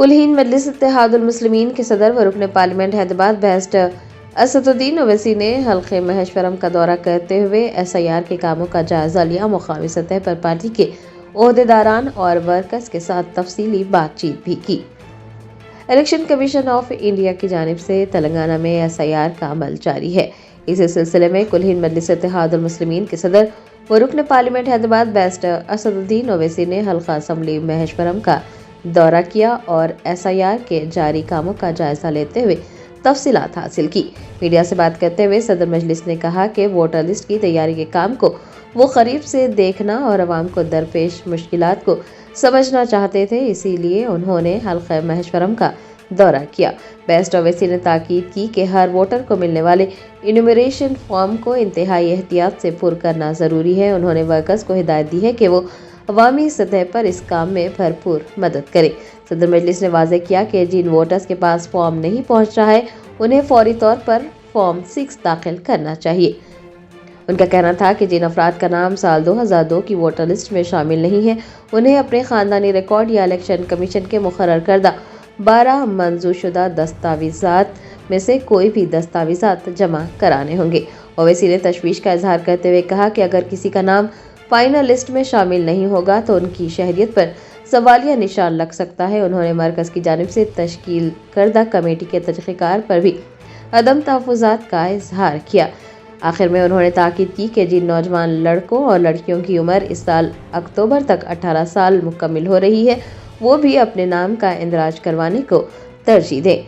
کلہین مجلس اتحاد المسلمین کے صدر و رکن پارلیمنٹ حیدرآباد بیرسٹر اسد الدین اویسی نے حلقہ مہیشورم کا دورہ کرتے ہوئے SIR کے کاموں کا جائزہ لیا۔ مقامی سطح پر پارٹی کے عہدیداران اور ورکرز کے ساتھ تفصیلی بات چیت بھی کی۔ الیکشن کمیشن آف انڈیا کی جانب سے تلنگانہ میں SIR کا عمل جاری ہے۔ اسی سلسلے میں کلہین مجلس اتحاد المسلمین کے صدر و رکن پارلیمنٹ حیدرآباد بیرسٹر اسد الدین اویسی نے حلقہ اسمبلی مہیشورم کا دورہ کیا اور SIR کے جاری کاموں کا جائزہ لیتے ہوئے تفصیلات حاصل کی۔ میڈیا سے بات کرتے ہوئے صدر مجلس نے کہا کہ ووٹر لسٹ کی تیاری کے کام کو وہ قریب سے دیکھنا اور عوام کو درپیش مشکلات کو سمجھنا چاہتے تھے، اسی لیے انہوں نے حلقہ مہیشورم کا دورہ کیا۔ بیرسٹر اویسی نے تاکید کی کہ ہر ووٹر کو ملنے والے انیمریشن فارم کو انتہائی احتیاط سے پر کرنا ضروری ہے۔ انہوں نے ورکرز کو ہدایت دی ہے کہ وہ عوامی سطح پر اس کام میں بھرپور مدد کریں۔ صدر مجلس نے واضح کیا کہ جن ووٹرز کے پاس فارم نہیں پہنچ رہا ہے انہیں فوری طور پر فارم 6 داخل کرنا چاہیے۔ ان کا کہنا تھا کہ جن افراد کا نام سال 2002 کی ووٹر لسٹ میں شامل نہیں ہے انہیں اپنے خاندانی ریکارڈ یا الیکشن کمیشن کے مقرر کردہ 12 منظور شدہ دستاویزات میں سے کوئی بھی دستاویزات جمع کرانے ہوں گے۔ اویسی نے تشویش کا اظہار کرتے ہوئے کہا کہ اگر کسی کا نام فائنل لسٹ میں شامل نہیں ہوگا تو ان کی شہریت پر سوالیہ نشان لگ سکتا ہے۔ انہوں نے مرکز کی جانب سے تشکیل کردہ کمیٹی کے طریقہ کار پر بھی عدم تحفظات کا اظہار کیا۔ آخر میں انہوں نے تاکید کی کہ جن نوجوان لڑکوں اور لڑکیوں کی عمر اس سال اکتوبر تک 18 سال مکمل ہو رہی ہے وہ بھی اپنے نام کا اندراج کروانے کو ترجیح دیں۔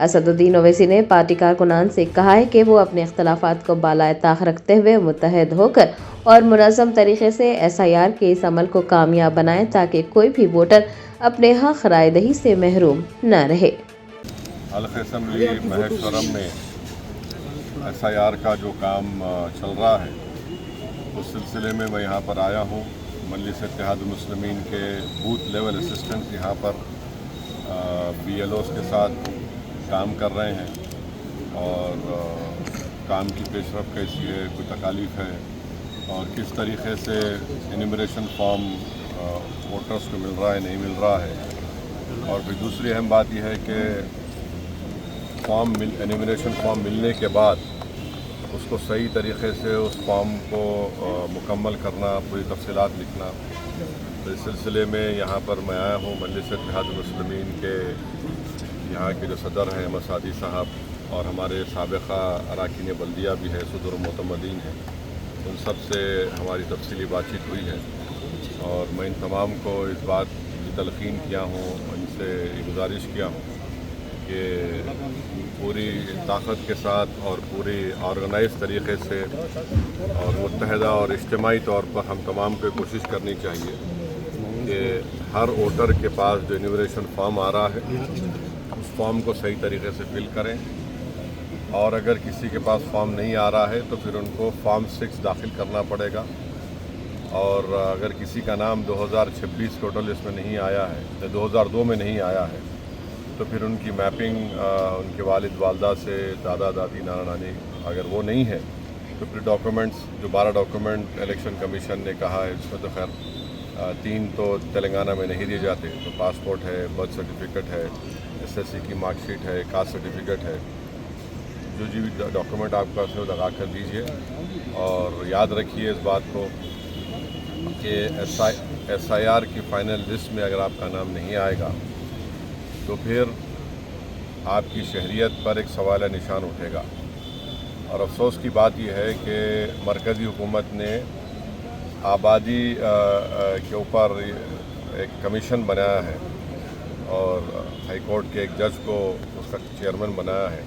اسد الدین اویسی نے پارٹی کارکنان سے کہا ہے کہ وہ اپنے اختلافات کو بالائے طاق رکھتے ہوئے متحد ہو کر اور منظم طریقے سے SIR کے اس عمل کو کامیاب بنائیں تاکہ کوئی بھی ووٹر اپنے حق رائے دہی سے محروم نہ رہے۔ حلقہ اسمبلی مہیشورم میں SIR کا جو کام چل رہا ہے اس سلسلے میں میں یہاں پر آیا ہوں۔ مجلس اتحاد المسلمین کے بوتھ لیول اسسٹنٹ یہاں پر BLOs کے ساتھ کام کر رہے ہیں اور کام کی پیش رفت کیسی ہے، کوئی تکالیف ہے اور کس طریقے سے انیمریشن فارم ووٹرز کو مل رہا ہے نہیں مل رہا ہے۔ اور پھر دوسری اہم بات یہ ہے کہ انیمریشن فارم ملنے کے بعد اس کو صحیح طریقے سے اس فارم کو مکمل کرنا، پوری تفصیلات لکھنا۔ تو اس سلسلے میں یہاں پر میں آیا ہوں۔ مجلس اتحاد المسلمین کے یہاں کے جو صدر ہیں احمد سعدی صاحب اور ہمارے سابقہ اراکین بلدیہ بھی ہے، صدر معتمدین ہیں، ان سب سے ہماری تفصیلی بات چیت ہوئی ہے اور میں ان تمام کو اس بات کی تلقین کیا ہوں، ان سے یہ گزارش کیا ہوں کہ پوری طاقت کے ساتھ اور پوری آرگنائز طریقے سے اور متحدہ اور اجتماعی طور پر ہم تمام کو کوشش کرنی چاہیے کہ ہر ووٹر کے پاس جو انیمریشن فارم آ رہا ہے اس فارم کو صحیح طریقے سے فل کریں، اور اگر کسی کے پاس فارم نہیں آ رہا ہے تو پھر ان کو فارم 6 داخل کرنا پڑے گا۔ اور اگر کسی کا نام 2026 ٹوٹل اس میں نہیں آیا ہے یا 2002 میں نہیں آیا ہے تو پھر ان کی میپنگ ان کے والد والدہ سے، دادا دادی، نانا نانی اگر وہ نہیں ہے تو پھر ڈاکومنٹس جو 12 ڈاکومنٹ الیکشن کمیشن نے کہا ہے، اس میں تو خیر 3 تو تلنگانہ میں نہیں دیے جاتے، تو پاسپورٹ ہے، برتھ سرٹیفکیٹ ہے، SSC کی مارک شیٹ ہے، کاسٹ سرٹیفکیٹ ہے، جو بھی ڈاکومنٹ آپ کا اس میں لگا کر دیجیے۔ اور یاد رکھیے اس بات کو کہ SIR کی فائنل لسٹ میں اگر آپ کا نام نہیں آئے گا تو پھر آپ کی شہریت پر ایک سوالیہ نشان اٹھے گا۔ اور افسوس کی بات یہ ہے کہ مرکزی حکومت نے آبادی کے اوپر ایک کمیشن بنایا ہے اور ہائی کورٹ کے ایک جج کو اس کا چیئرمین بنایا ہے۔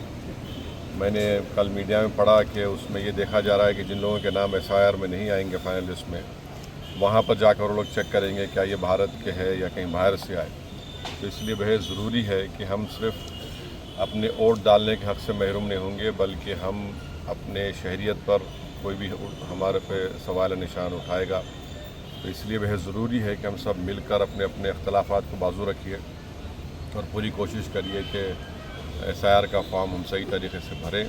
میں نے کل میڈیا میں پڑھا کہ اس میں یہ دیکھا جا رہا ہے کہ جن لوگوں کے نام SIR میں نہیں آئیں گے فائنل لسٹ میں، وہاں پر جا کر وہ لوگ چیک کریں گے کیا یہ بھارت کے ہے یا کہیں باہر سے آئے۔ تو اس لیے بہت ضروری ہے کہ ہم صرف اپنے ووٹ ڈالنے کے حق سے محروم نہیں ہوں گے، بلکہ ہم اپنے شہریت پر کوئی بھی ہمارے پہ سوال نشان اٹھائے گا۔ تو اس لیے بہت ضروری ہے کہ ہم سب مل کر اپنے اپنے اختلافات کو بازو رکھیے اور پوری کوشش کریے کہ SIR کا فارم ہم صحیح طریقے سے بھریں۔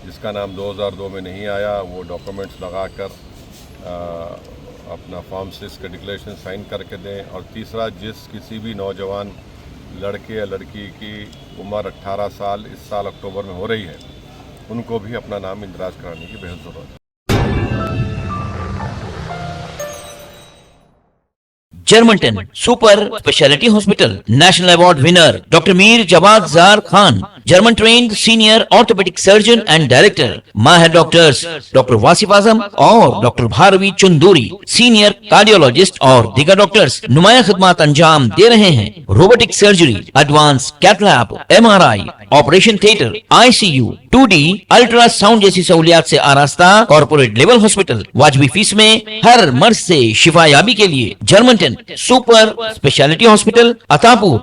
جس کا نام 2002 میں نہیں آیا وہ ڈاکومنٹس لگا کر اپنا فارم 6 کا ڈکلیریشن سائن کر کے دیں۔ اور تیسرا، جس کسی بھی نوجوان لڑکے یا لڑکی کی عمر 18 سال اس سال اکتوبر میں ہو رہی ہے، ان کو بھی اپنا نام اندراج کرانے کی بہت ضرورت ہے۔ جرمنٹن super speciality hospital national award winner doctor Mir Jawad Zar Khan, German trained senior orthopaedic surgeon and director, ماہر ڈاکٹرز ڈاکٹر واصف اعظم اور doctor Bharavi Chanduri, senior cardiologist اور دیگر ڈاکٹرز نمایاں خدمات انجام دے رہے ہیں۔ Robotic surgery, advance cath lab, MRI، operation theatre, ICU، 2D ultrasound جیسی سہولیات سے آراستہ کارپوریٹ لیول ہاسپٹل، واجبی فیس میں ہر مرض سے شفا یابی کے لیے جرمنٹن سپر اسپیشلٹی ہاسپٹل، عطا پور۔